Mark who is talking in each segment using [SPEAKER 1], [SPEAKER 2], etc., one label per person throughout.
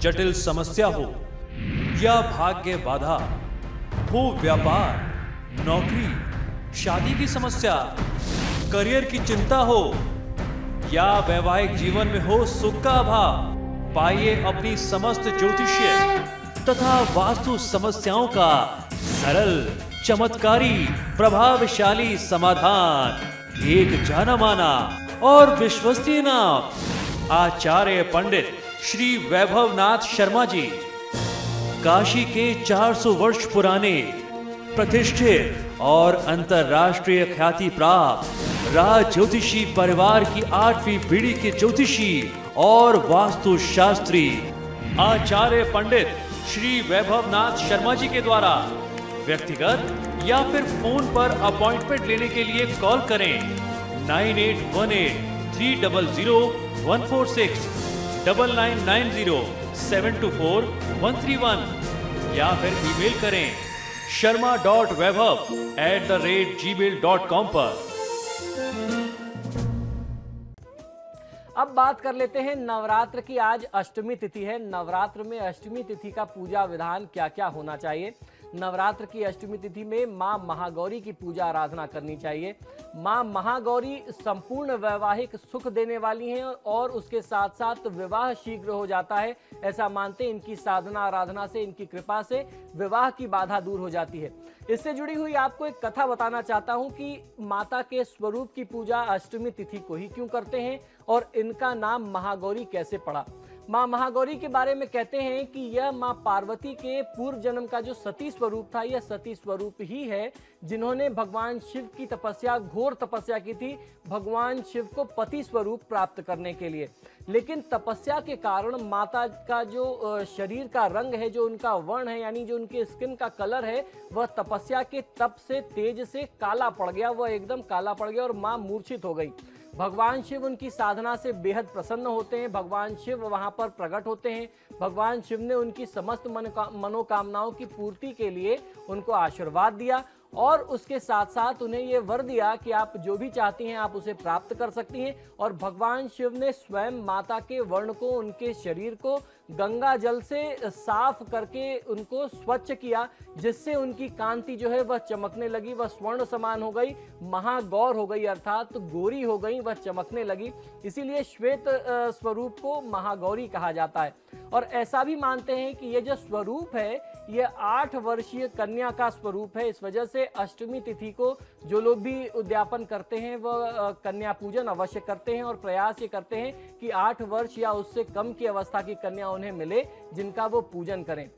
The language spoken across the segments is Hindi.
[SPEAKER 1] जटिल समस्या हो या भाग्य बाधा हो, व्यापार, नौकरी, शादी की समस्या, करियर की चिंता हो या वैवाहिक जीवन में हो सुख का अभाव, पाइए अपनी समस्त ज्योतिषीय तथा वास्तु समस्याओं का सरल, चमत्कारी, प्रभावशाली समाधान। एक जाना माना और विश्वसनीय नाम, आचार्य पंडित श्री वैभवनाथ शर्मा जी, काशी के 400 वर्ष पुराने प्रतिष्ठित और अंतरराष्ट्रीय ख्याति प्राप्त राज ज्योतिषी परिवार की 8वीं पीढ़ी के ज्योतिषी और वास्तु शास्त्री आचार्य पंडित श्री वैभवनाथ शर्मा जी के द्वारा व्यक्तिगत या फिर फोन पर अपॉइंटमेंट लेने के लिए कॉल करें 9818300146, 9990724131 या फिर ईमेल करें sharma.vaibhav@gmail.com पर।
[SPEAKER 2] अब बात कर लेते हैं नवरात्र की। आज अष्टमी तिथि है। नवरात्र में अष्टमी तिथि का पूजा विधान क्या क्या होना चाहिए। नवरात्र की अष्टमी तिथि में मां महागौरी की पूजा आराधना करनी चाहिए। मां महागौरी संपूर्ण वैवाहिक सुख देने वाली हैं और उसके साथ साथ विवाह शीघ्र हो जाता है, ऐसा मानते हैं। इनकी साधना आराधना से, इनकी कृपा से विवाह की बाधा दूर हो जाती है। इससे जुड़ी हुई आपको एक कथा बताना चाहता हूं कि माता के स्वरूप की पूजा अष्टमी तिथि को ही क्यों करते हैं और इनका नाम महागौरी कैसे पड़ा। मां महागौरी के बारे में कहते हैं कि यह मां पार्वती के पूर्व जन्म का जो सती स्वरूप था, यह सती स्वरूप ही है जिन्होंने भगवान शिव की तपस्या, घोर तपस्या की थी भगवान शिव को पति स्वरूप प्राप्त करने के लिए। लेकिन तपस्या के कारण माता का जो शरीर का रंग है, जो उनका वर्ण है, यानी जो उनके स्किन का कलर है, वह तपस्या के तप से, तेज से काला पड़ गया। वह एकदम काला पड़ गया और मां मूर्छित हो गई। भगवान शिव उनकी साधना से बेहद प्रसन्न होते हैं। भगवान शिव वहां पर प्रकट होते हैं। भगवान शिव ने उनकी समस्त मनोकामनाओं की पूर्ति के लिए उनको आशीर्वाद दिया और उसके साथ साथ उन्हें ये वर दिया कि आप जो भी चाहती हैं आप उसे प्राप्त कर सकती हैं। और भगवान शिव ने स्वयं माता के वर्ण को, उनके शरीर को गंगा जल से साफ करके उनको स्वच्छ किया, जिससे उनकी कांति जो है वह चमकने लगी, वह स्वर्ण समान हो गई, महागौर हो गई, अर्थात गोरी हो गई, वह चमकने लगी। इसीलिए श्वेत स्वरूप को महागौरी कहा जाता है। और ऐसा भी मानते हैं कि यह जो स्वरूप है यह 8 वर्षीय कन्या का स्वरूप है। इस वजह से अष्टमी तिथि को जो लोग भी उद्यापन करते हैं वह कन्या पूजन अवश्य करते हैं और प्रयास ये करते हैं कि 8 वर्ष या उससे कम की अवस्था की कन्या उन्हें मिले जिनका वो पूजन करें।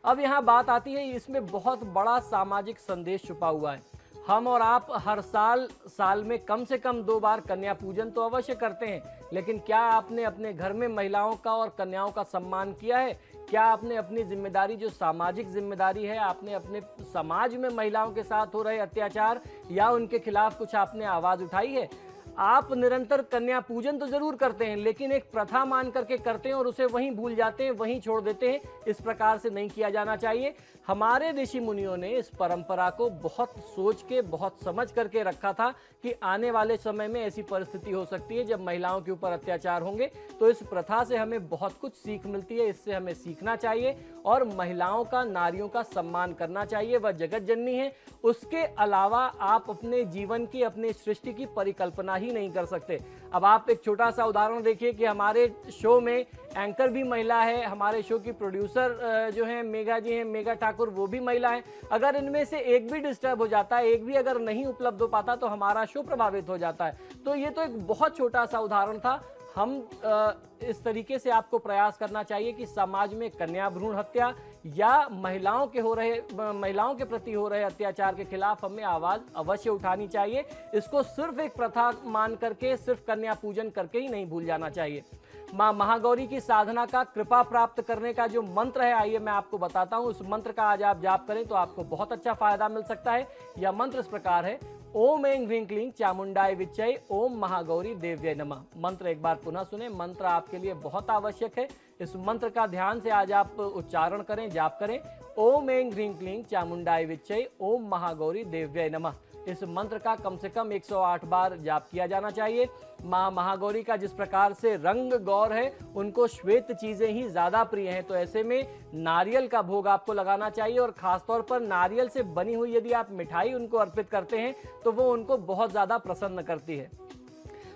[SPEAKER 2] अब यहाँ बात आती है, इसमें बहुत बड़ा सामाजिक संदेश छुपा हुआ है। हम और आप हर साल में कम से कम 2 बार कन्या पूजन तो अवश्य करते हैं, लेकिन क्या आपने अपने घर में महिलाओं का और कन्याओं का सम्मान किया है? क्या आपने अपनी जिम्मेदारी, जो सामाजिक जिम्मेदारी है, आपने अपने समाज में महिलाओं के साथ हो रहे अत्याचार या उनके खिलाफ कुछ आपने आवाज उठाई है? आप निरंतर कन्या पूजन तो जरूर करते हैं, लेकिन एक प्रथा मान करके करते हैं और उसे वहीं भूल जाते हैं, वहीं छोड़ देते हैं। इस प्रकार से नहीं किया जाना चाहिए। हमारे ऋषि मुनियों ने इस परंपरा को बहुत सोच के, बहुत समझ करके रखा था कि आने वाले समय में ऐसी परिस्थिति हो सकती है जब महिलाओं के ऊपर अत्याचार होंगे। तो इस प्रथा से हमें बहुत कुछ सीख मिलती है, इससे हमें सीखना चाहिए और महिलाओं का, नारियों का सम्मान करना चाहिए। वह जगत जननी है। उसके अलावा आप अपने जीवन की, अपने सृष्टि की परिकल्पना ही नहीं कर सकते। अब आप एक छोटा सा उदाहरण देखिए कि हमारे शो में एंकर भी महिला है, हमारे शो की प्रोड्यूसर जो है मेघा जी हैं, मेघा ठाकुर, वो भी महिला है। अगर इनमें से एक भी डिस्टर्ब हो जाता है, एक भी अगर नहीं उपलब्ध हो पाता तो हमारा शो प्रभावित हो जाता है। तो ये तो एक बहुत छोटा सा उदाहरण था। हम इस तरीके से आपको प्रयास करना चाहिए कि समाज में कन्या भ्रूण हत्या या महिलाओं के प्रति हो रहे अत्याचार के खिलाफ हमें आवाज अवश्य उठानी चाहिए। इसको सिर्फ एक प्रथा मान करके, सिर्फ कन्या पूजन करके ही नहीं भूल जाना चाहिए। मां महागौरी की साधना का, कृपा प्राप्त करने का जो मंत्र है, आइए मैं आपको बताता हूं। उस मंत्र का आज आप जाप करें तो आपको बहुत अच्छा फायदा मिल सकता है। यह मंत्र इस प्रकार है, ओम ऐं ह्रीं क्लीं चामुंडाय विच्चै ओम महागौरी देव्यै नमः। मंत्र एक बार पुनः सुने, मंत्र आपके लिए बहुत आवश्यक है। इस मंत्र का ध्यान से आज आप उच्चारण करें, जाप करें। ओम ऐं ह्रीं क्लीं चामुंडाय विच्चै ओम महागौरी देव्यै नमः। इस मंत्र का कम से कम 108 बार जाप किया जाना चाहिए। माँ महागौरी का जिस प्रकार से रंग गौर है, उनको श्वेत चीजें ही ज्यादा प्रिय हैं। तो ऐसे में नारियल का भोग आपको लगाना चाहिए और खासतौर पर नारियल से बनी हुई यदि आप मिठाई उनको अर्पित करते हैं तो वो उनको बहुत ज्यादा प्रसन्न करती है।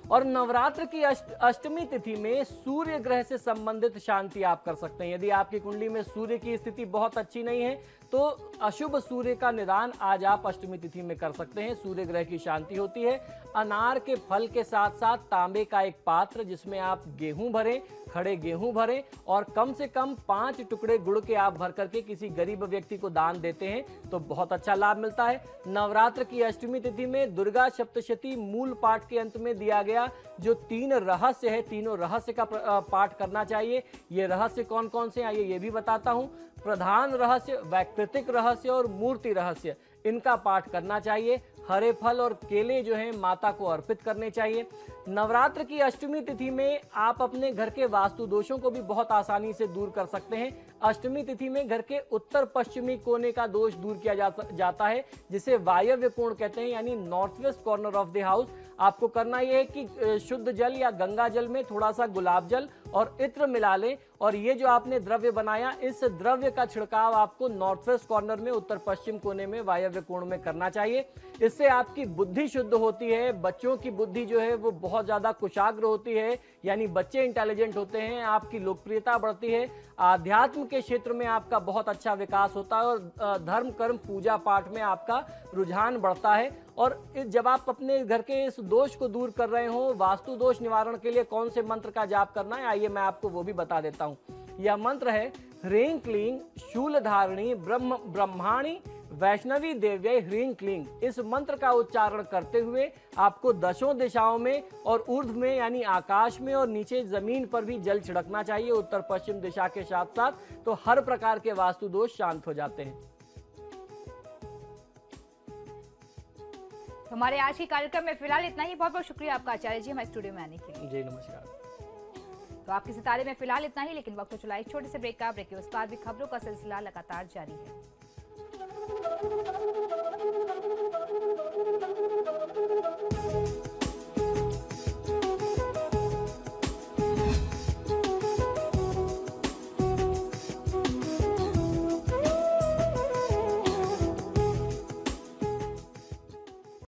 [SPEAKER 2] और नवरात्र की अष्टमी तिथि में सूर्य ग्रह से संबंधित शांति आप कर सकते हैं। यदि आपकी कुंडली में सूर्य की स्थिति बहुत अच्छी नहीं है तो अशुभ सूर्य का निदान आज आप अष्टमी तिथि में कर सकते हैं। सूर्य ग्रह की शांति होती है। अनार के फल के साथ साथ तांबे का एक पात्र जिसमें आप गेहूं भरें, खड़े गेहूं भरें और कम से कम 5 टुकड़े गुड़ के आप भर करके किसी गरीब व्यक्ति को दान देते हैं तो बहुत अच्छा लाभ मिलता है। नवरात्र की अष्टमी तिथि में दुर्गा सप्तशती मूल पाठ के अंत में दिया गया जो 3 रहस्य है, तीनों रहस्य का पाठ करना चाहिए। ये रहस्य कौन कौन से आइए ये भी बताता हूं। प्रधान रहस्य, वैकृतिक रहस्य और मूर्ति रहस्य, इनका पाठ करना चाहिए। हरे फल और केले जो हैं माता को अर्पित करने चाहिए। नवरात्र की अष्टमी तिथि में आप अपने घर के वास्तु दोषों को भी बहुत आसानी से दूर कर सकते हैं। अष्टमी तिथि में घर के उत्तर पश्चिमी कोने का दोष दूर किया जाता है जिसे वायव्य कोण कहते हैं, यानी north west corner of the house. आपको करना यह है कि शुद्ध जल या गंगा जल में थोड़ा सा गुलाब जल और इत्र मिला लें और ये जो आपने द्रव्य बनाया, इस द्रव्य का छिड़काव आपको नॉर्थ वेस्ट कॉर्नर में उत्तर पश्चिम कोने में वायव्य कोण में करना चाहिए। इससे आपकी बुद्धि शुद्ध होती है। बच्चों की बुद्धि जो है वो बहुत ज्यादा कुशाग्र होती है, यानी बच्चे इंटेलिजेंट होते हैं। आपकी लोकप्रियता बढ़ती है। आध्यात्म के क्षेत्र में आपका बहुत अच्छा विकास होता है और धर्म कर्म पूजा पाठ में आपका रुझान बढ़ता है। और जब आप अपने घर के इस दोष को दूर कर रहे हो, वास्तु दोष निवारण के लिए कौन से मंत्र का जाप करना है, आइए मैं आपको वो भी बता देता हूँ। यह मंत्र है ह्रीं क्लीं शूलधारिणी ब्रह्माणी वैष्णवी देव्यै ह्रीं क्लीं। इस मंत्र का उच्चारण करते हुए आपको दशों दिशाओं में और ऊर्ध्व में यानी आकाश में और नीचे जमीन पर भी जल छिड़कना चाहिए उत्तर पश्चिम दिशा के साथ साथ, तो हर प्रकार के वास्तु दोष शांत हो जाते हैं।
[SPEAKER 3] हमारे आज के कार्यक्रम में फिलहाल इतना ही। बहुत बहुत शुक्रिया आपका आचार्य जी हमारे स्टूडियो में आने के लिए।
[SPEAKER 2] जी नमस्कार।
[SPEAKER 3] तो आपके सितारे में फिलहाल इतना ही, लेकिन वक्त तो चला एक छोटे से ब्रेक का। ब्रेक के उस पार भी खबरों का सिलसिला लगातार जारी है।